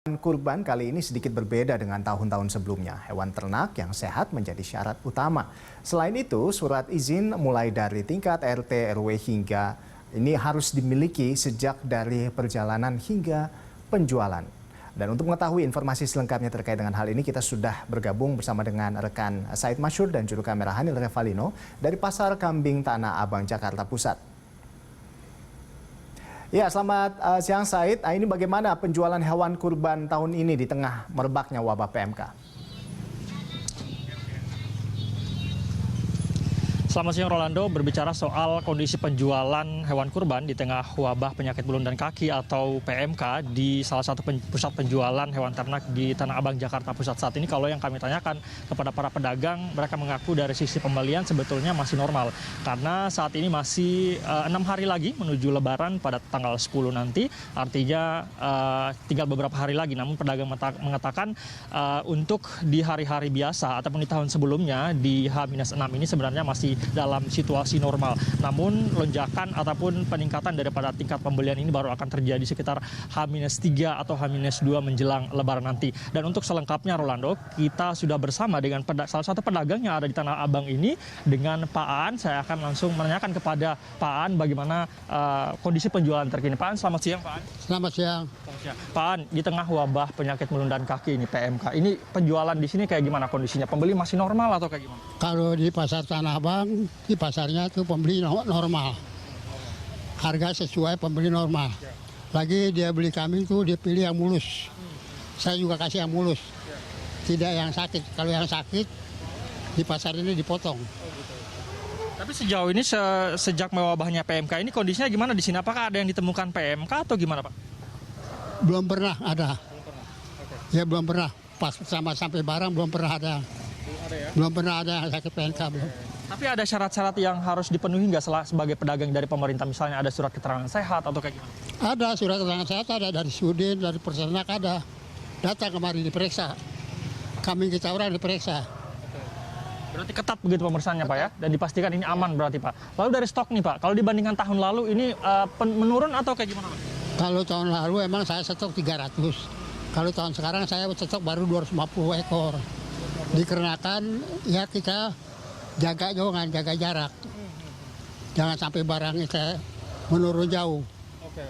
Kurban kali ini sedikit berbeda dengan tahun-tahun sebelumnya. Hewan ternak yang sehat menjadi syarat utama. Selain itu, surat izin mulai dari tingkat RT, RW hingga ini harus dimiliki sejak dari perjalanan hingga penjualan. Dan untuk mengetahui informasi selengkapnya terkait dengan hal ini, kita sudah bergabung bersama dengan rekan Said Masyur dan juru kamera Hanil Revalino dari Pasar Kambing Tanah Abang, Jakarta Pusat. Ya, selamat siang Said. Ini bagaimana penjualan hewan kurban tahun ini di tengah merebaknya wabah PMK? Selamat siang Rolando, berbicara soal kondisi penjualan hewan kurban di tengah wabah penyakit mulut dan kaki atau PMK di salah satu pusat penjualan hewan ternak di Tanah Abang, Jakarta Pusat saat ini. Kalau yang kami tanyakan kepada para pedagang, mereka mengaku dari sisi pembelian sebetulnya masih normal. Karena saat ini masih 6 hari lagi menuju Lebaran pada tanggal 10 nanti, artinya tinggal beberapa hari lagi. Namun pedagang mengatakan untuk di hari-hari biasa ataupun di tahun sebelumnya di H-6 ini sebenarnya masih dalam situasi normal. Namun lonjakan ataupun peningkatan daripada tingkat pembelian ini baru akan terjadi sekitar H-3 atau H-2 menjelang Lebaran nanti. Dan untuk selengkapnya Rolando, kita sudah bersama dengan salah satu pedagang yang ada di Tanah Abang ini dengan Pak Aan. Saya akan langsung menanyakan kepada Pak Aan bagaimana kondisi penjualan terkini. Pak Aan, selamat siang Pak Aan. Selamat siang. Pak Aan, di tengah wabah penyakit mulut dan kaki ini PMK, ini penjualan di sini kayak gimana kondisinya? Pembeli masih normal atau kayak gimana? Kalau di pasar Tanah Abang, di pasarnya tuh pembeli normal. Harga sesuai pembeli normal. Lagi dia beli kambing tuh dia pilih yang mulus. Saya juga kasih yang mulus. Tidak yang sakit. Kalau yang sakit di pasar ini dipotong. Tapi sejauh ini sejak mewabahnya PMK ini kondisinya gimana di sini? Apakah ada yang ditemukan PMK atau gimana Pak? Belum pernah ada. Ya belum pernah. Pas sampai barang belum pernah ada. Belum pernah ada yang sakit PMK belum. Tapi ada syarat-syarat yang harus dipenuhi nggak sebagai pedagang dari pemerintah? Misalnya ada surat keterangan sehat atau kayak gimana? Ada surat keterangan sehat, ada dari Sudin, dari Persenak ada. Datang kemarin diperiksa. Kambing kita orang diperiksa. Berarti ketat begitu pemeriksaannya Pak ya? Dan dipastikan ini aman berarti Pak. Lalu dari stok nih Pak, kalau dibandingkan tahun lalu ini menurun atau kayak gimana Pak? Kalau tahun lalu emang saya stok 300. Kalau tahun sekarang saya stok baru 250 ekor. Dikarenakan ya kita jaga jangan jaga jarak. Jangan sampai barang kita menurun jauh. Oke.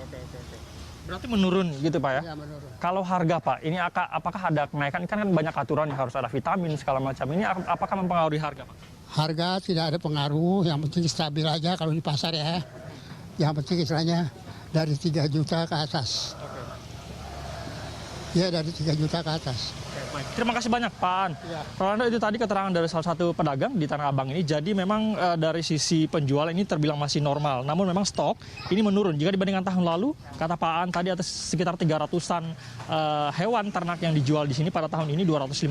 Berarti menurun gitu Pak ya? Ya menurun. Kalau harga Pak, ini apakah ada kenaikan? Kan banyak aturan yang harus ada vitamin segala macam. Ini apakah mempengaruhi harga Pak? Harga tidak ada pengaruh, yang penting stabil aja kalau di pasar ya. Yang penting istilahnya dari 3 juta ke atas. Ya dari 3 juta ke atas. Baik. Terima kasih banyak Pak Aan. Ya. Rolando, itu tadi keterangan dari salah satu pedagang di Tanah Abang ini. Jadi memang dari sisi penjual ini terbilang masih normal. Namun memang stok ini menurun. Jika dibandingkan tahun lalu, kata Pak Aan tadi ada sekitar 300-an hewan ternak yang dijual di sini pada tahun ini 250.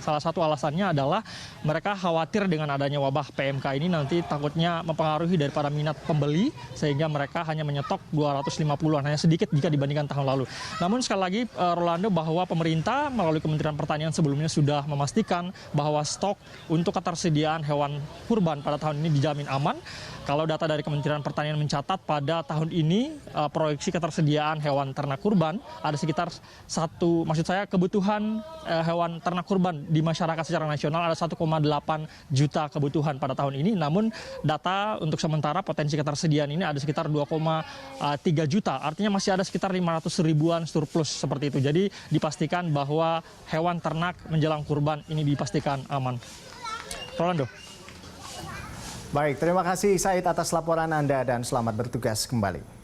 Salah satu alasannya adalah mereka khawatir dengan adanya wabah PMK ini nanti takutnya mempengaruhi daripada minat pembeli sehingga mereka hanya menyetok 250-an, hanya sedikit jika dibandingkan tahun lalu. Namun sekali lagi Rolando, bahwa pemerintah melalui Kementerian Pertanian sebelumnya sudah memastikan bahwa stok untuk ketersediaan hewan kurban pada tahun ini dijamin aman. Kalau data dari Kementerian Pertanian mencatat pada tahun ini proyeksi ketersediaan hewan ternak kurban ada sekitar kebutuhan hewan ternak kurban di masyarakat secara nasional ada 1,8 juta kebutuhan pada tahun ini. Namun data untuk sementara potensi ketersediaan ini ada sekitar 2,3 juta. Artinya masih ada sekitar 500 ribuan surplus seperti itu. Jadi dipastikan bahwa hewan ternak menjelang kurban ini dipastikan aman. Rolando. Baik, terima kasih Said atas laporan Anda dan selamat bertugas kembali.